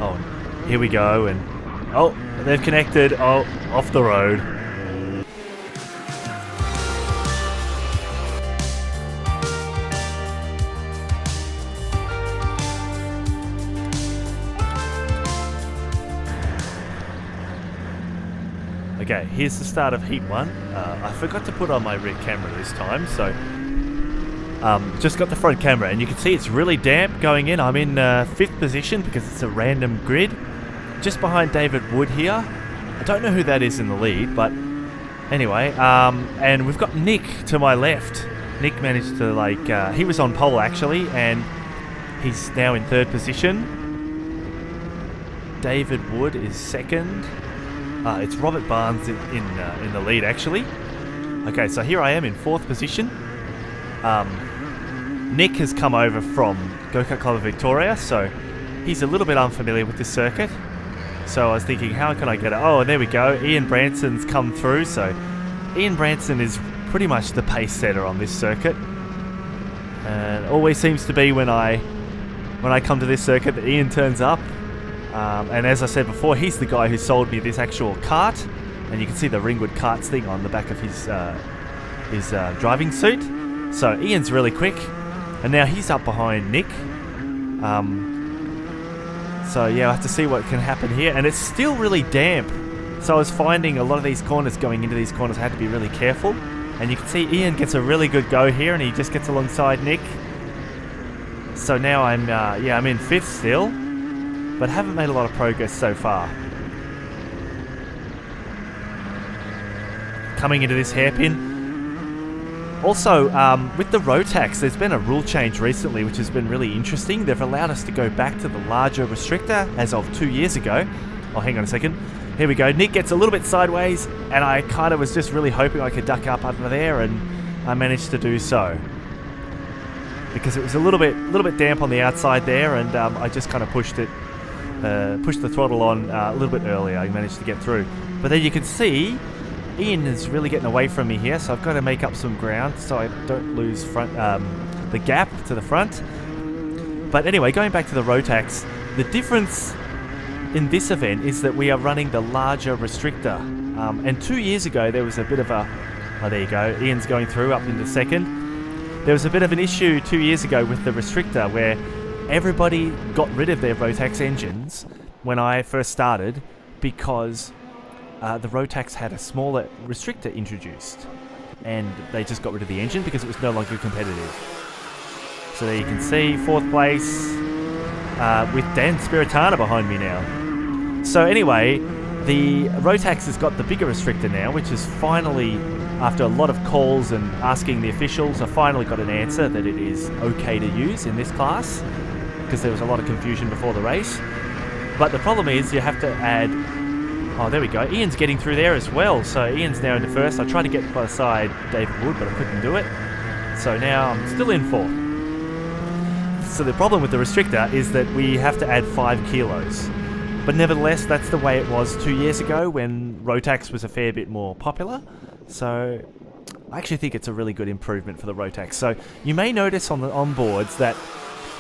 Oh, here we go, and oh, they've connected. Oh, off the road. Okay, here's the start of heat 1. I forgot to put on my rear camera this time, so just got the front camera, and you can see it's really damp going in. I'm in 5th position because it's a random grid, just behind David Wood here. I don't know who that is in the lead, but anyway, and we've got Nick to my left. Nick managed to he was on pole actually, and he's now in 3rd position. David Wood is 2nd. It's Robert Barnes in the lead actually. Okay, so here I am in 4th position. Nick has come over from Go-Kart Club of Victoria, so he's a little bit unfamiliar with this circuit. So I was thinking, how can I get it? Oh, there we go. Ian Branson's come through. So Ian Branson is pretty much the pace setter on this circuit, and always seems to be when I come to this circuit that Ian turns up. And as I said before, he's the guy who sold me this actual kart, and you can see the Ringwood Karts thing on the back of his driving suit. So Ian's really quick, and now he's up behind Nick. So yeah, I have to see what can happen here, and it's still really damp. So I was finding a lot of these corners, going into these corners, I had to be really careful. And you can see Ian gets a really good go here, and he just gets alongside Nick. So now I'm in 5th still, but haven't made a lot of progress so far. Coming into this hairpin. Also, with the Rotax, there's been a rule change recently which has been really interesting. They've allowed us to go back to the larger restrictor as of 2 years ago. Oh, hang on a second. Here we go. Nick gets a little bit sideways, and I kind of was just really hoping I could duck up under there, and I managed to do so. Because it was a little bit damp on the outside there, and I just kind of pushed the throttle on a little bit earlier. I managed to get through. But then you can see Ian is really getting away from me here, so I've got to make up some ground so I don't lose the gap to the front. But anyway, going back to the Rotax, the difference in this event is that we are running the larger restrictor. And 2 years ago, there was a bit of a... Oh, there you go. Ian's going through up into 2nd. There was a bit of an issue 2 years ago with the restrictor where everybody got rid of their Rotax engines when I first started because the Rotax had a smaller restrictor introduced, and they just got rid of the engine because it was no longer competitive. So there you can see 4th place with Dan Spiritana behind me now. So anyway, the Rotax has got the bigger restrictor now, which is finally, after a lot of calls and asking the officials, I finally got an answer that it is okay to use in this class, because there was a lot of confusion before the race. But the problem is you have to add... Oh, there we go. Ian's getting through there as well. So Ian's now into 1st. I tried to get beside David Wood, but I couldn't do it. So now I'm still in 4th. So the problem with the restrictor is that we have to add 5 kilos. But nevertheless, that's the way it was 2 years ago when Rotax was a fair bit more popular. So I actually think it's a really good improvement for the Rotax. So you may notice on the onboards that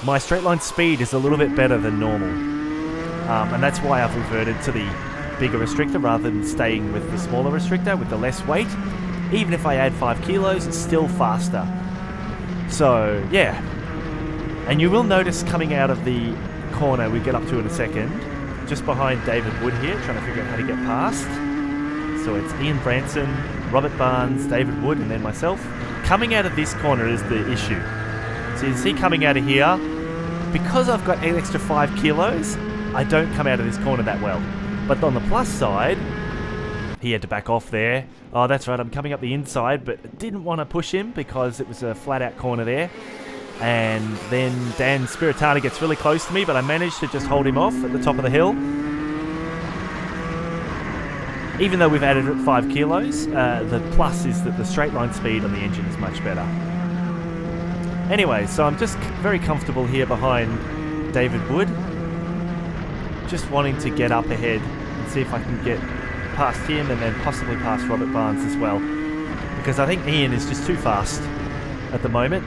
my straight line speed is a little bit better than normal. And that's why I've reverted to the bigger restrictor rather than staying with the smaller restrictor with the less weight. Even if I add 5 kilos, it's still faster. So yeah, and you will notice coming out of the corner we get up to in a second, just behind David Wood here, trying to figure out how to get past. So it's Ian Branson, Robert Barnes, David Wood, and then myself. Coming out of this corner is the issue. So you see coming out of here, because I've got an extra 5 kilos, I don't come out of this corner that well. But on the plus side, he had to back off there. Oh, that's right, I'm coming up the inside, but didn't want to push him because it was a flat-out corner there. And then Dan Spiritana gets really close to me, but I managed to just hold him off at the top of the hill. Even though we've added 5 kilos, the plus is that the straight line speed on the engine is much better. Anyway, so I'm just very comfortable here behind David Wood. Just wanting to get up ahead and see if I can get past him and then possibly past Robert Barnes as well. Because I think Ian is just too fast at the moment.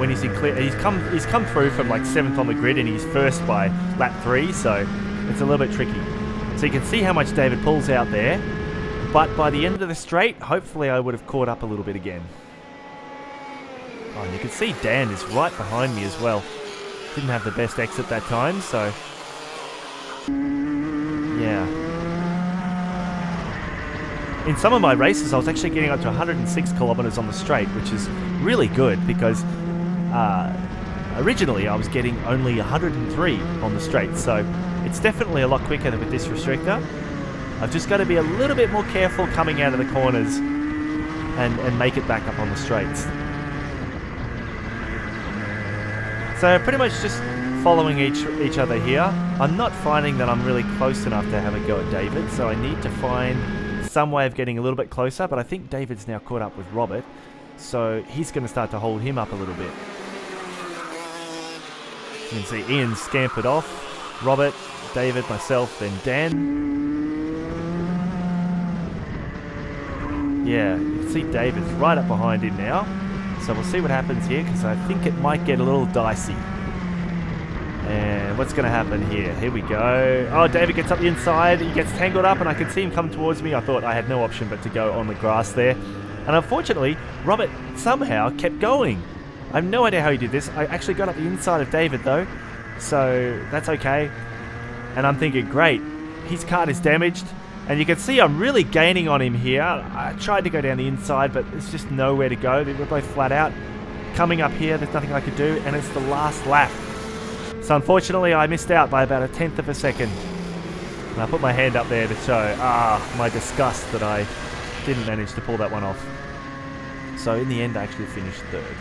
when he's in clear. He's come through from like 7th on the grid, and he's first by lap 3, so it's a little bit tricky. So you can see how much David pulls out there, but by the end of the straight, hopefully I would have caught up a little bit again. Oh, and you can see Dan is right behind me as well. Didn't have the best exit that time, so yeah. In some of my races, I was actually getting up to 106 kilometers on the straight, which is really good because originally I was getting only 103 on the straight, so it's definitely a lot quicker with this restrictor. I've just got to be a little bit more careful coming out of the corners and make it back up on the straights. So pretty much just following each other here. I'm not finding that I'm really close enough to have a go at David, so I need to find some way of getting a little bit closer, but I think David's now caught up with Robert, so he's going to start to hold him up a little bit. You can see Ian scampered off, Robert, David, myself, then Dan. Yeah, you can see David's right up behind him now, so we'll see what happens here, because I think it might get a little dicey. And what's going to happen here? Here we go. Oh, David gets up the inside. He gets tangled up, and I can see him come towards me. I thought I had no option but to go on the grass there. And unfortunately, Robert somehow kept going. I have no idea how he did this. I actually got up the inside of David, though. So that's okay. And I'm thinking, great. His cart is damaged. And you can see I'm really gaining on him here. I tried to go down the inside, but there's just nowhere to go. We're both flat out. Coming up here, there's nothing I could do. And it's the last lap. So unfortunately, I missed out by about 1/10 of a second. And I put my hand up there to show my disgust that I didn't manage to pull that one off. So in the end, I actually finished 3rd.